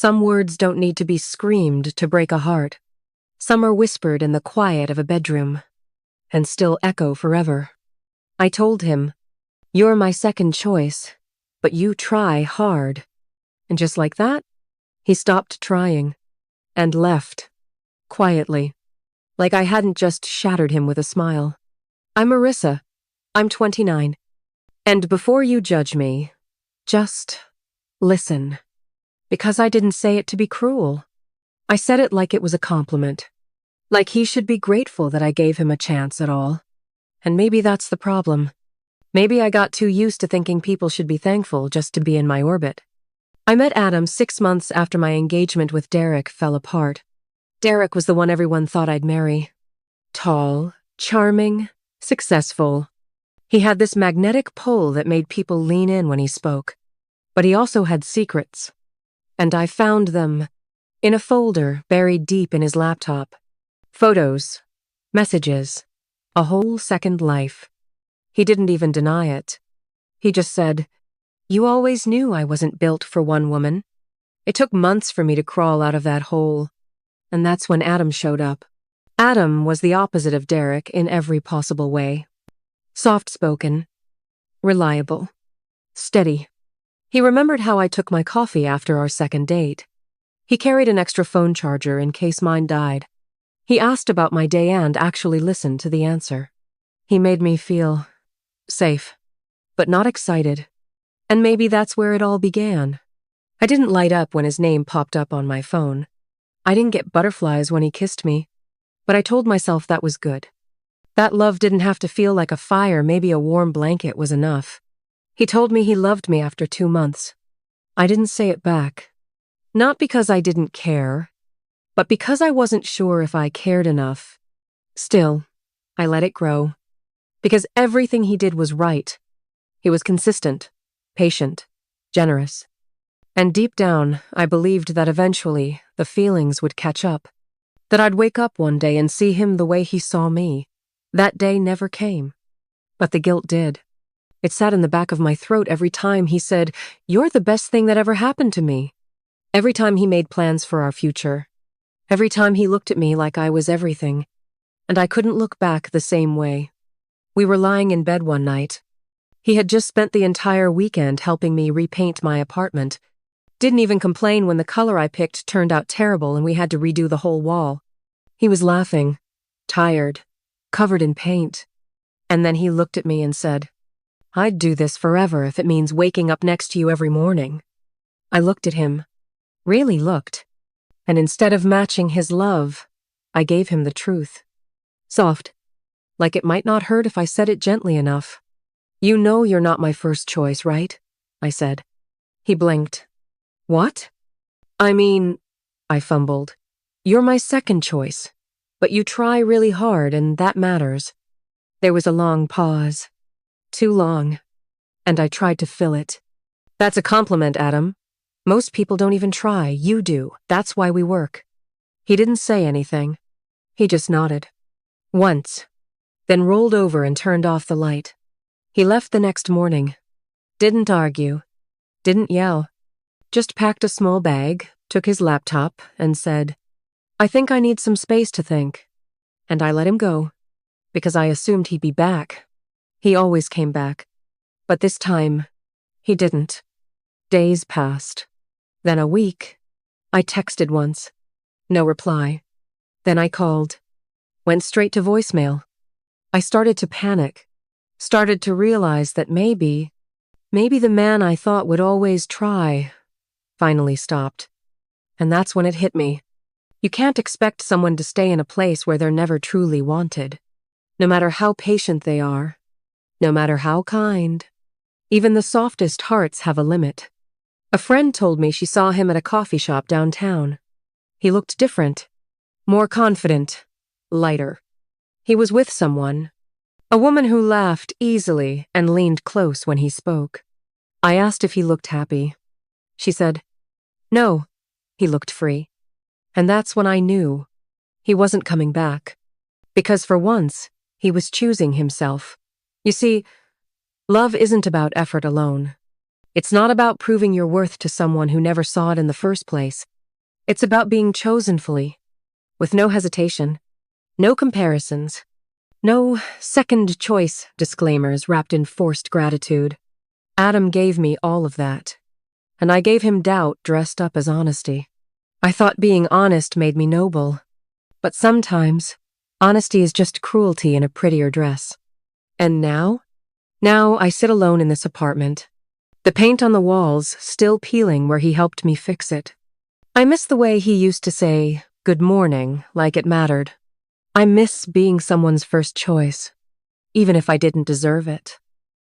Some words don't need to be screamed to break a heart. Some are whispered in the quiet of a bedroom and still echo forever. I told him, "You're my second choice, but you try hard." And just like that, he stopped trying and left, quietly, like I hadn't just shattered him with a smile. I'm Marissa. I'm 29. And before you judge me, just listen. Because I didn't say it to be cruel. I said it like it was a compliment. Like he should be grateful that I gave him a chance at all. And maybe that's the problem. Maybe I got too used to thinking people should be thankful just to be in my orbit. I met Adam 6 months after my engagement with Derek fell apart. Derek was the one everyone thought I'd marry. Tall, charming, successful. He had this magnetic pull that made people lean in when he spoke. But he also had secrets. And I found them in a folder buried deep in his laptop. Photos, messages, a whole second life. He didn't even deny it. He just said, "You always knew I wasn't built for one woman." It took months for me to crawl out of that hole. And that's when Adam showed up. Adam was the opposite of Derek in every possible way. Soft-spoken, reliable, steady. He remembered how I took my coffee after our second date. He carried an extra phone charger in case mine died. He asked about my day and actually listened to the answer. He made me feel safe, but not excited. And maybe that's where it all began. I didn't light up when his name popped up on my phone. I didn't get butterflies when he kissed me, but I told myself that was good. That love didn't have to feel like a fire, maybe a warm blanket was enough. He told me he loved me after 2 months. I didn't say it back. Not because I didn't care, but because I wasn't sure if I cared enough. Still, I let it grow. Because everything he did was right. He was consistent, patient, generous. And deep down, I believed that eventually the feelings would catch up. That I'd wake up one day and see him the way he saw me. That day never came. But the guilt did. It sat in the back of my throat every time he said, "You're the best thing that ever happened to me." Every time he made plans for our future. Every time he looked at me like I was everything. And I couldn't look back the same way. We were lying in bed one night. He had just spent the entire weekend helping me repaint my apartment. Didn't even complain when the color I picked turned out terrible and we had to redo the whole wall. He was laughing, tired, covered in paint. And then he looked at me and said, "I'd do this forever if it means waking up next to you every morning." I looked at him, really looked, and instead of matching his love, I gave him the truth. Soft, like it might not hurt if I said it gently enough. "You know you're not my first choice, right?" I said. He blinked. "What?" "I mean," I fumbled, "you're my second choice, but you try really hard and that matters." There was a long pause. Too long. And I tried to fill it. "That's a compliment, Adam. Most people don't even try. You do. That's why we work." He didn't say anything. He just nodded. Once. Then rolled over and turned off the light. He left the next morning. Didn't argue. Didn't yell. Just packed a small bag, took his laptop, and said, "I think I need some space to think." And I let him go. Because I assumed he'd be back. He always came back. But this time, he didn't. Days passed. Then a week. I texted once. No reply. Then I called. Went straight to voicemail. I started to panic. Started to realize that maybe the man I thought would always try finally stopped. And that's when it hit me. You can't expect someone to stay in a place where they're never truly wanted. No matter how patient they are. No matter how kind. Even the softest hearts have a limit. A friend told me she saw him at a coffee shop downtown. He looked different. More confident. Lighter. He was with someone. A woman who laughed easily and leaned close when he spoke. I asked if he looked happy. She said, "No." He looked free. And that's when I knew he wasn't coming back. Because for once, he was choosing himself. You see, love isn't about effort alone. It's not about proving your worth to someone who never saw it in the first place. It's about being chosen fully, with no hesitation, no comparisons, no second choice disclaimers wrapped in forced gratitude. Adam gave me all of that, and I gave him doubt dressed up as honesty. I thought being honest made me noble, but sometimes honesty is just cruelty in a prettier dress. And now? Now I sit alone in this apartment, the paint on the walls still peeling where he helped me fix it. I miss the way he used to say, "Good morning," like it mattered. I miss being someone's first choice, even if I didn't deserve it.